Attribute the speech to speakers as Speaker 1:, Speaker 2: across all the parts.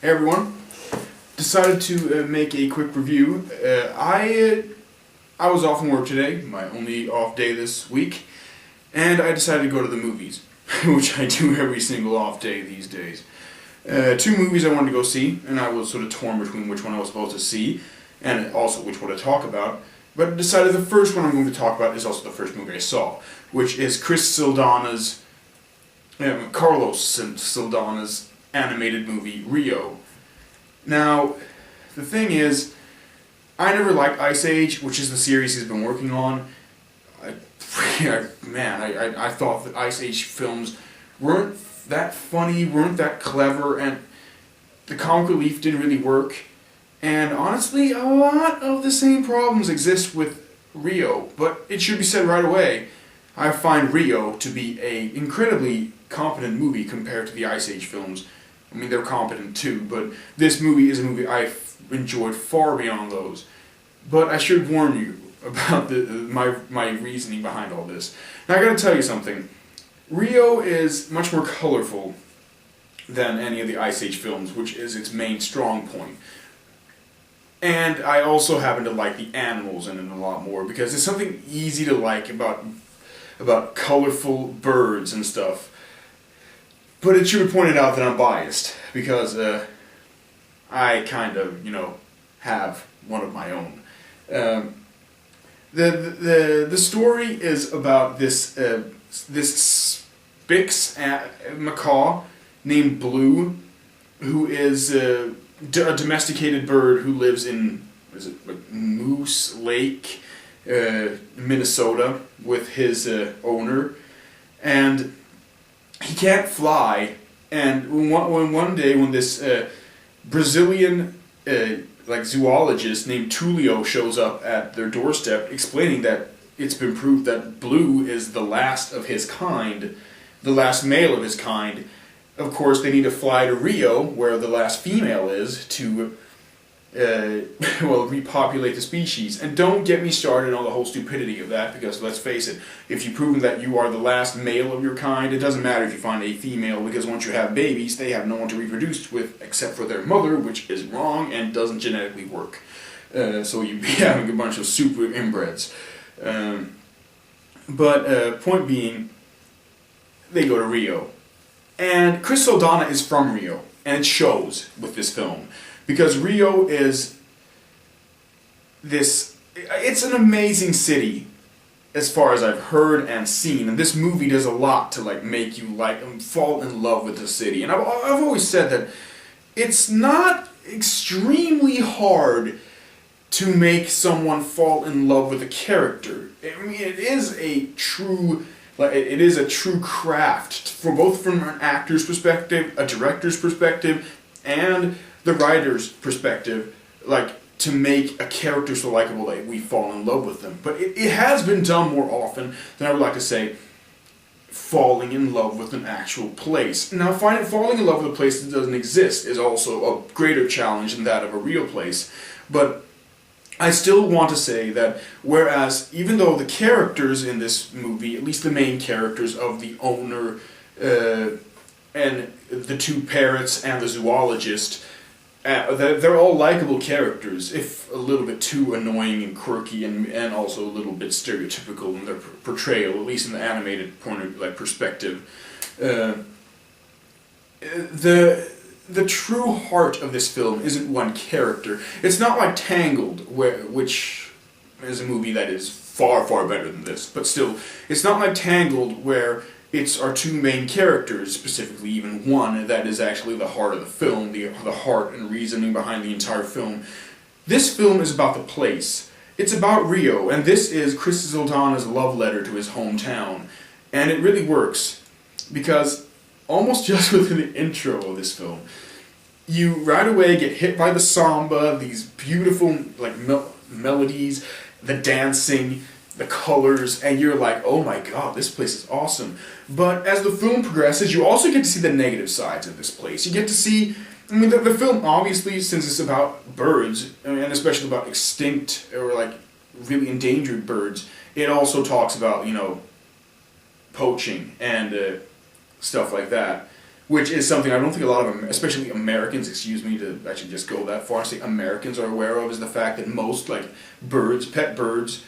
Speaker 1: Hey everyone, decided to make a quick review. I was off from work today, my only off day this week, and I decided to go to the movies, which I do every single off day these days. Two movies I wanted to go see, and I was sort of torn between which one I was supposed to see, and also which one to talk about, but I decided the first one I'm going to talk about is also the first movie I saw, which is Carlos Saldana's animated movie, Rio. Now, the thing is, I never liked Ice Age, which is the series he's been working on. I thought that Ice Age films weren't that funny, weren't that clever, and the comic relief didn't really work. And honestly, a lot of the same problems exist with Rio, but it should be said right away, I find Rio to be an incredibly competent movie compared to the Ice Age films. I mean, they're competent too, but this movie is a movie I've enjoyed far beyond those. But I should warn you about my reasoning behind all this. Now, I gotta tell you something. Rio is much more colorful than any of the Ice Age films, which is its main strong point. And I also happen to like the animals in it a lot more, because there's something easy to like about colorful birds and stuff. But it should be pointed out that I'm biased, because I kind of, have one of my own. The story is about this Spix macaw named Blue, who is a domesticated bird who lives in Moose Lake, Minnesota, with his owner, and he can't fly. And one day when this Brazilian zoologist named Tulio shows up at their doorstep, explaining that it's been proved that Blue is the last of his kind, the last male of his kind. Of course, they need to fly to Rio, where the last female is, to repopulate the species. And don't get me started on the whole stupidity of that, because let's face it, if you've proven that you are the last male of your kind, it doesn't matter if you find a female, because once you have babies, they have no one to reproduce with except for their mother, which is wrong and doesn't genetically work. So you'd be having a bunch of super inbreds. Point being, they go to Rio. And Chris Saldana is from Rio, and it shows with this film. Because Rio is it's an amazing city, as far as I've heard and seen, and this movie does a lot to make you fall in love with the city. And I've always said that it's not extremely hard to make someone fall in love with a character. I mean, it is a true craft, from an actor's perspective, a director's perspective, and the writer's perspective, to make a character so likable that we fall in love with them. But it has been done more often than I would like to say falling in love with an actual place. Now, falling in love with a place that doesn't exist is also a greater challenge than that of a real place. But I still want to say that whereas, even though the characters in this movie, at least the main characters of the owner and the two parrots and the zoologist, they're all likable characters, if a little bit too annoying and quirky, and also a little bit stereotypical in their portrayal, at least in the animated perspective. The true heart of this film isn't one character. It's not like Tangled, which is a movie that is far, far better than this, but still, it's not like Tangled, where it's our two main characters, specifically even one, that is actually the heart of the film, the heart and reasoning behind the entire film. This film is about the place. It's about Rio, and this is Chris Saldana's love letter to his hometown. And it really works, because almost just within the intro of this film, you right away get hit by the samba, these beautiful melodies, the dancing, the colors, and you're like, oh my god, this place is awesome. But as the film progresses, you also get to see the negative sides of this place. You get to see, the film, obviously, since it's about birds, and especially about extinct or really endangered birds, it also talks about, poaching and stuff like that. which is something I don't think a lot of, especially Americans, excuse me to actually just go that far and say Americans are aware of, is the fact that most like birds, pet birds,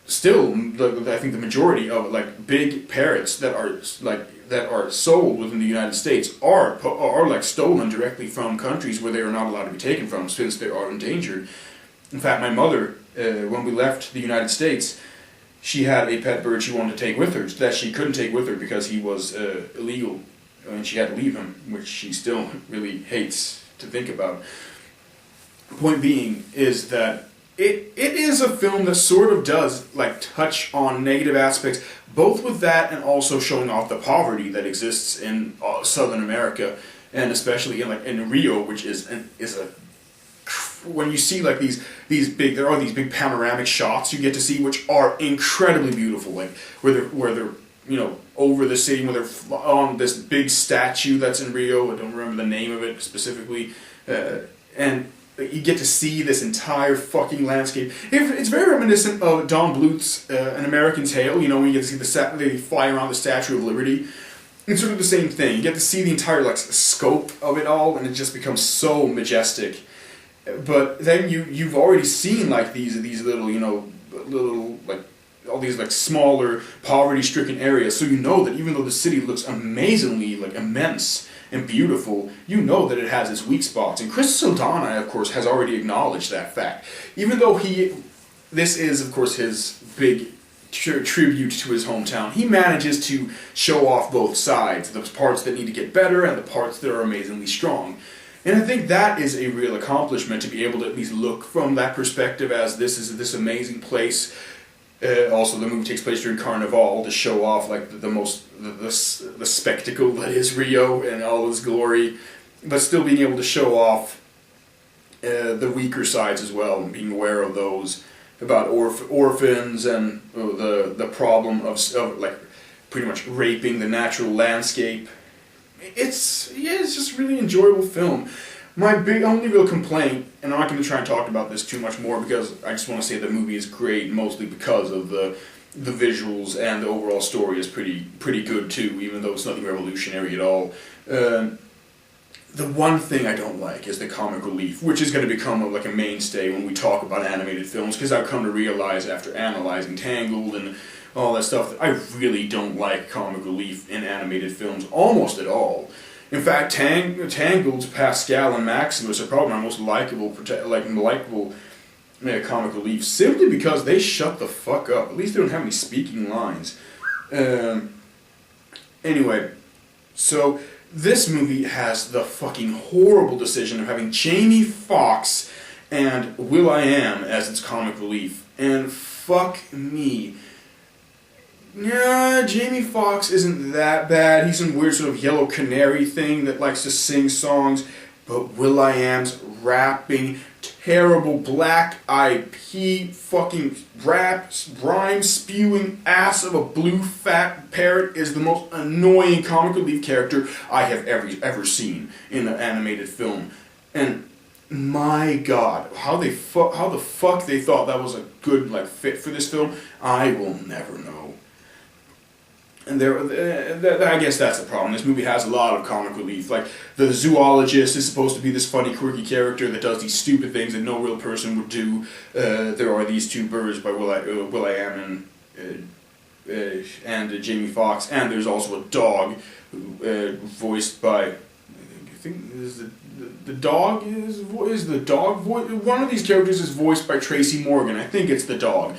Speaker 1: still, I think the majority of like big parrots that are sold within the United States are like stolen directly from countries where they are not allowed to be taken from since they are endangered. In fact, my mother, when we left the United States, she had a pet bird she wanted to take with her that she couldn't take with her because he was illegal, and she had to leave him, which she still really hates to think about. Point being is that it is a film that sort of does like touch on negative aspects, both with that and also showing off the poverty that exists in Southern America, and especially in Rio, which is a when you see like these big panoramic shots you get to see, which are incredibly beautiful, like where they're over the city, where they're on this big statue that's in Rio. I don't remember the name of it specifically, and you get to see this entire fucking landscape. It's very reminiscent of Don Bluth's An American Tale. You know, when you get to see they fly around the Statue of Liberty. It's sort of the same thing. You get to see the entire like scope of it all, and it just becomes so majestic. But then you've already seen like these little like all these like smaller poverty-stricken areas, so you know that even though the city looks amazingly like immense and beautiful, you know that it has its weak spots. And Chris Saldana, of course, has already acknowledged that fact. Even though this is, of course, his big tribute to his hometown, he manages to show off both sides, the parts that need to get better and the parts that are amazingly strong. And I think that is a real accomplishment, to be able to at least look from that perspective, as this is this amazing place. Also, the movie takes place during Carnival to show off like the spectacle that is Rio and all its glory, but still being able to show off the weaker sides as well, and being aware of those, about orphans and the problem of like pretty much raping the natural landscape. It's just a really enjoyable film. My only real complaint, and I'm not going to try and talk about this too much more because I just want to say the movie is great, mostly because of the visuals, and the overall story is pretty good too, even though it's nothing revolutionary at all. The one thing I don't like is the comic relief, which is going to become like a mainstay when we talk about animated films, because I've come to realize after analyzing Tangled and all that stuff that I really don't like comic relief in animated films almost at all. In fact, Tangled's Pascal and Maximus are probably my most likable comic relief, simply because they shut the fuck up. At least they don't have any speaking lines. Anyway, so this movie has the fucking horrible decision of having Jamie Foxx and will.i.am as its comic relief. And fuck me. Nah, Jamie Foxx isn't that bad. He's some weird sort of yellow canary thing that likes to sing songs. But will.i.am's rapping, terrible black-eyed pea fucking rhyme-spewing ass of a blue fat parrot is the most annoying comic relief character I have ever seen in an animated film. And my God, how the fuck they thought that was a good like fit for this film, I will never know. And I guess that's the problem. This movie has a lot of comic relief. Like, the zoologist is supposed to be this funny, quirky character that does these stupid things that no real person would do. There are these two birds by will.i.am and Jamie Foxx, and there's also a dog voiced by, I think the dog is the dog voice. One of these characters is voiced by Tracy Morgan. I think it's the dog.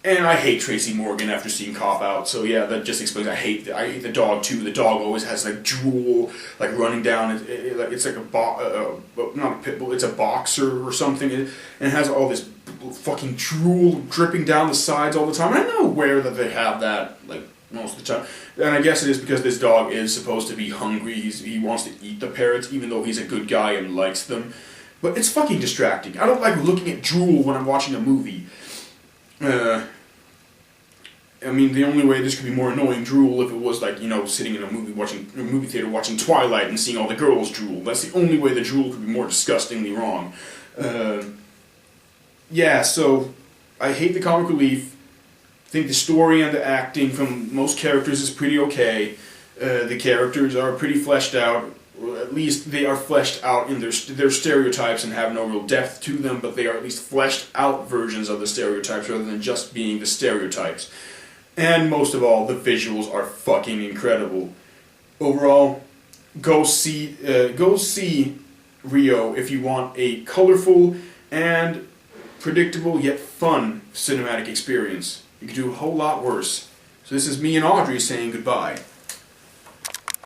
Speaker 1: And I hate Tracy Morgan after seeing Cop Out, so yeah, that just explains I hate the dog too. The dog always has like drool like running down. It's like not a pit bull. It's a boxer or something, and it has all this fucking drool dripping down the sides all the time. And I'm not aware that they have that like most of the time. And I guess it is because this dog is supposed to be hungry. He wants to eat the parrots, even though he's a good guy and likes them. But it's fucking distracting. I don't like looking at drool when I'm watching a movie. I mean, the only way this could be more annoying drool if it was like, sitting in a movie theater watching Twilight and seeing all the girls drool. That's the only way the drool could be more disgustingly wrong. Yeah, so I hate the comic relief. I think the story and the acting from most characters is pretty okay. The characters are pretty fleshed out. Or at least they are fleshed out in their stereotypes and have no real depth to them, but they are at least fleshed out versions of the stereotypes rather than just being the stereotypes. And most of all, the visuals are fucking incredible. Overall, go see Rio if you want a colorful and predictable yet fun cinematic experience. You could do a whole lot worse. So this is me and Audrey saying goodbye.